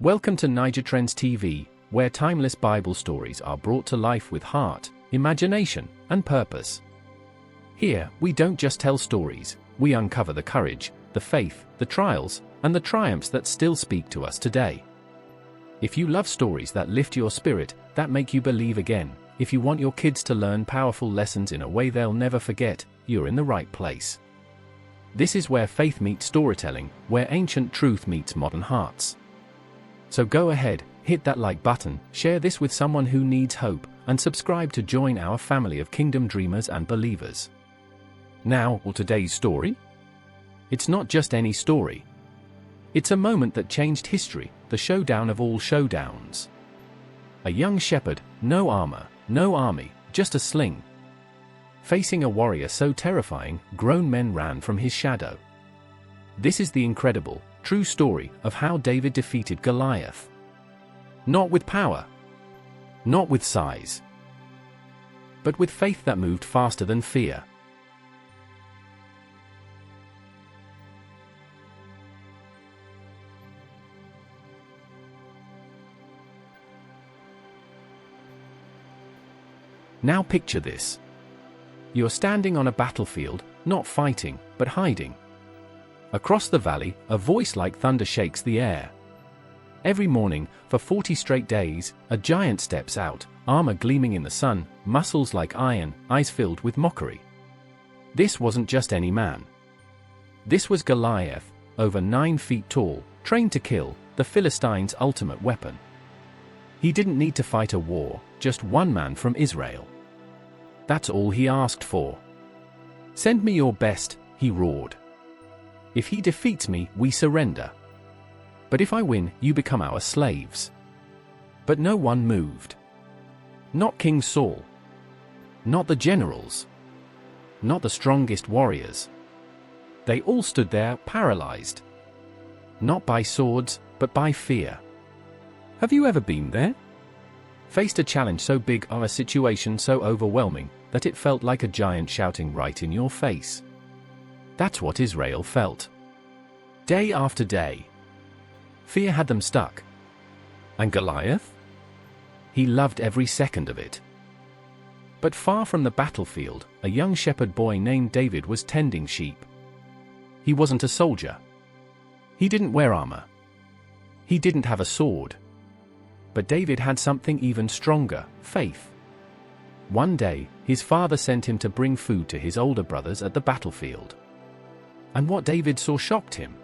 Welcome to NaijaTrends TV, where timeless Bible stories are brought to life with heart, imagination, and purpose. Here, we don't just tell stories, we uncover the courage, the faith, the trials, and the triumphs that still speak to us today. If you love stories that lift your spirit, that make you believe again, if you want your kids to learn powerful lessons in a way they'll never forget, you're in the right place. This is where faith meets storytelling, where ancient truth meets modern hearts. So go ahead, hit that like button, share this with someone who needs hope, and subscribe to join our family of kingdom dreamers and believers. Now, today's story? It's not just any story. It's a moment that changed history, the showdown of all showdowns. A young shepherd, no armor, no army, just a sling. Facing a warrior so terrifying, grown men ran from his shadow. This is the incredible, true story of how David defeated Goliath. Not with power, not with size, but with faith that moved faster than fear. Now picture this. You're standing on a battlefield, not fighting, but hiding. Across the valley, a voice like thunder shakes the air. Every morning, for 40 straight days, a giant steps out, armor gleaming in the sun, muscles like iron, eyes filled with mockery. This wasn't just any man. This was Goliath, over 9 feet tall, trained to kill, the Philistines' ultimate weapon. He didn't need to fight a war, just one man from Israel. That's all he asked for. "Send me your best," he roared. "If he defeats me, we surrender. But if I win, you become our slaves." But no one moved. Not King Saul. Not the generals. Not the strongest warriors. They all stood there, paralyzed. Not by swords, but by fear. Have you ever been there? Faced a challenge so big or a situation so overwhelming that it felt like a giant shouting right in your face. That's what Israel felt. Day after day. Fear had them stuck. And Goliath? He loved every second of it. But far from the battlefield, a young shepherd boy named David was tending sheep. He wasn't a soldier. He didn't wear armor. He didn't have a sword. But David had something even stronger, faith. One day, his father sent him to bring food to his older brothers at the battlefield. And what David saw shocked him.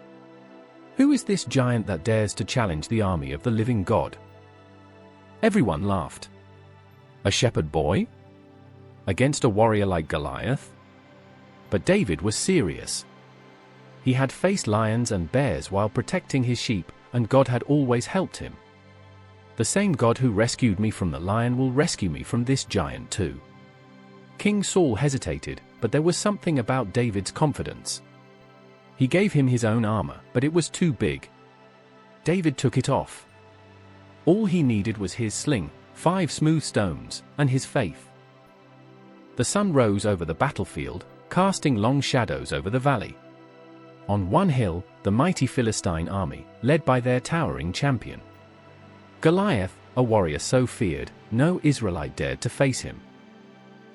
Who is this giant that dares to challenge the army of the living God? Everyone laughed. A shepherd boy? Against a warrior like Goliath? But David was serious. He had faced lions and bears while protecting his sheep, and God had always helped him. The same God who rescued me from the lion will rescue me from this giant too. King Saul hesitated, but there was something about David's confidence. He gave him his own armor, but it was too big. David took it off. All he needed was his sling, 5 smooth stones, and his faith. The sun rose over the battlefield, casting long shadows over the valley. On one hill, the mighty Philistine army, led by their towering champion. Goliath, a warrior so feared, no Israelite dared to face him.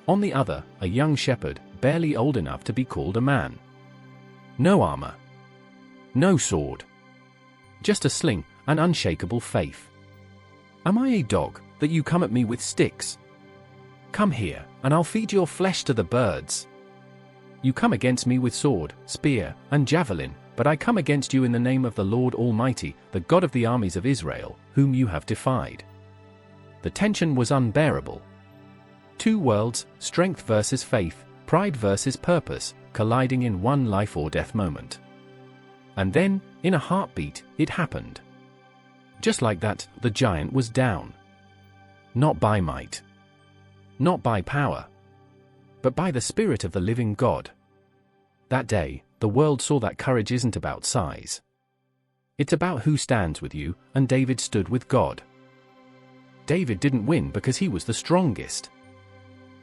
On the other, a young shepherd, barely old enough to be called a man. No armor. No sword. Just a sling, an unshakable faith. "Am I a dog, that you come at me with sticks? Come here, and I'll feed your flesh to the birds. You come against me with sword, spear, and javelin, but I come against you in the name of the Lord Almighty, the God of the armies of Israel, whom you have defied." The tension was unbearable. 2 worlds, strength versus faith, pride versus purpose, colliding in one life or death moment. And then, in a heartbeat, it happened. Just like that, the giant was down. Not by might. Not by power. But by the Spirit of the living God. That day, the world saw that courage isn't about size. It's about who stands with you, and David stood with God. David didn't win because he was the strongest.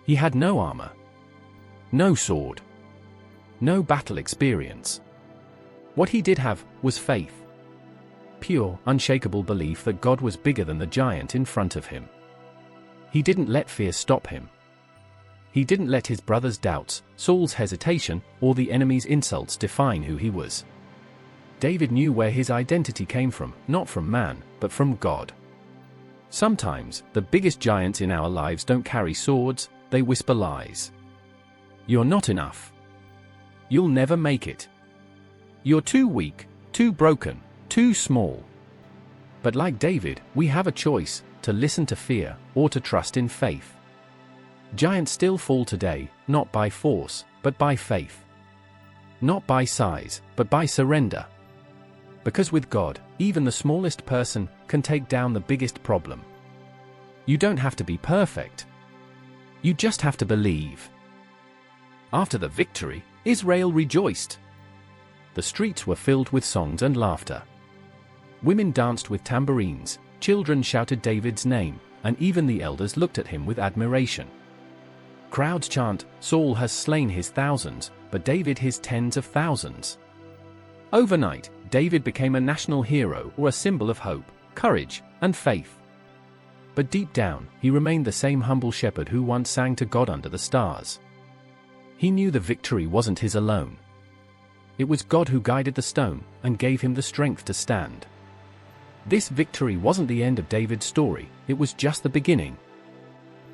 He had no armor. No sword. No battle experience. What he did have was faith. pure, unshakable belief that God was bigger than the giant in front of him. He didn't let fear stop him. He didn't let his brother's doubts, Saul's hesitation, or the enemy's insults define who he was. David knew where his identity came from, not from man, but from God. Sometimes, the biggest giants in our lives don't carry swords, they whisper lies. You're not enough. You'll never make it. You're too weak, too broken, too small. But like David, we have a choice, to listen to fear, or to trust in faith. Giants still fall today, not by force, but by faith. Not by size, but by surrender. Because with God, even the smallest person can take down the biggest problem. You don't have to be perfect. You just have to believe. After the victory, Israel rejoiced. The streets were filled with songs and laughter. Women danced with tambourines, children shouted David's name, and even the elders looked at him with admiration. Crowds chant, "Saul has slain his thousands, but David his tens of thousands." Overnight, David became a national hero or a symbol of hope, courage, and faith. But deep down, he remained the same humble shepherd who once sang to God under the stars. He knew the victory wasn't his alone. It was God who guided the stone and gave him the strength to stand. This victory wasn't the end of David's story, it was just the beginning.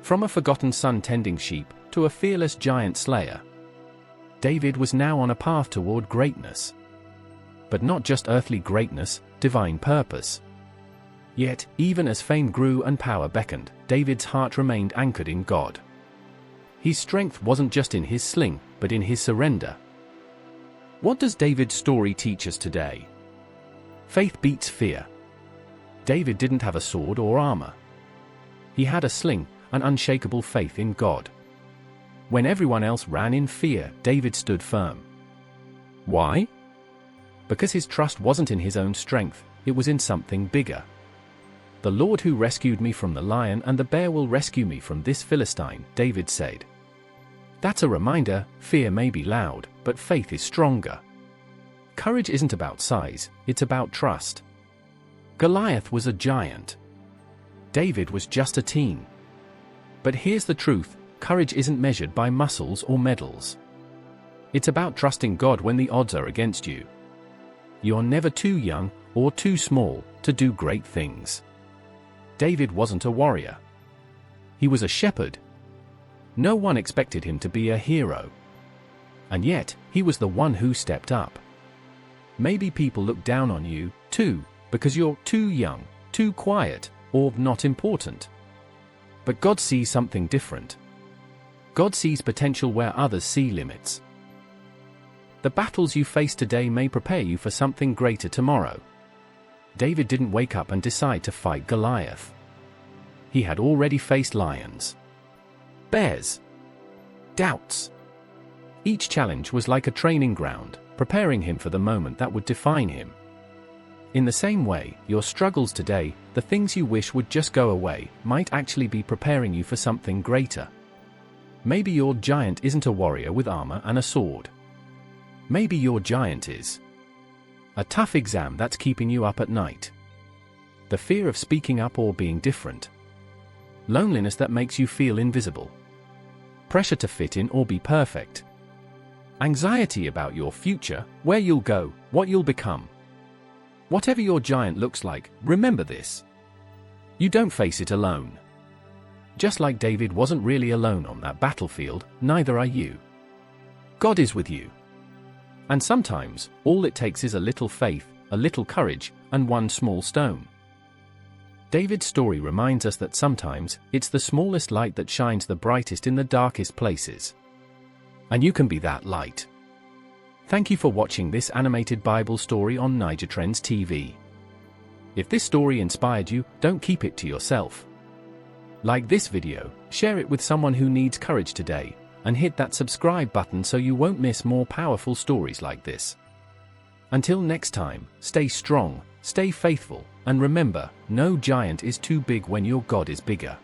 From a forgotten son tending sheep to a fearless giant slayer, David was now on a path toward greatness. But not just earthly greatness, divine purpose. Yet, even as fame grew and power beckoned, David's heart remained anchored in God. His strength wasn't just in his sling, but in his surrender. What does David's story teach us today? Faith beats fear. David didn't have a sword or armor. He had a sling, an unshakable faith in God. When everyone else ran in fear, David stood firm. Why? Because his trust wasn't in his own strength, it was in something bigger. "The Lord who rescued me from the lion and the bear will rescue me from this Philistine," David said. That's a reminder, fear may be loud, but faith is stronger. Courage isn't about size, it's about trust. Goliath was a giant. David was just a teen. But here's the truth, courage isn't measured by muscles or medals. It's about trusting God when the odds are against you. You're never too young or too small to do great things. David wasn't a warrior. He was a shepherd. No one expected him to be a hero. And yet, he was the one who stepped up. Maybe people look down on you, too, because you're too young, too quiet, or not important. But God sees something different. God sees potential where others see limits. The battles you face today may prepare you for something greater tomorrow. David didn't wake up and decide to fight Goliath. He had already faced lions, bears, doubts. Each challenge was like a training ground, preparing him for the moment that would define him. In the same way, your struggles today, the things you wish would just go away, might actually be preparing you for something greater. Maybe your giant isn't a warrior with armor and a sword. Maybe your giant is a tough exam that's keeping you up at night. The fear of speaking up or being different. Loneliness that makes you feel invisible. Pressure to fit in or be perfect. Anxiety about your future, where you'll go, what you'll become. Whatever your giant looks like, remember this. You don't face it alone. Just like David wasn't really alone on that battlefield, neither are you. God is with you. And sometimes, all it takes is a little faith, a little courage, and one small stone. David's story reminds us that sometimes, it's the smallest light that shines the brightest in the darkest places. And you can be that light. Thank you for watching this animated Bible story on NaijaTrends TV. If this story inspired you, don't keep it to yourself. Like this video, share it with someone who needs courage today, and hit that subscribe button so you won't miss more powerful stories like this. Until next time, stay strong, stay faithful, and remember, no giant is too big when your God is bigger.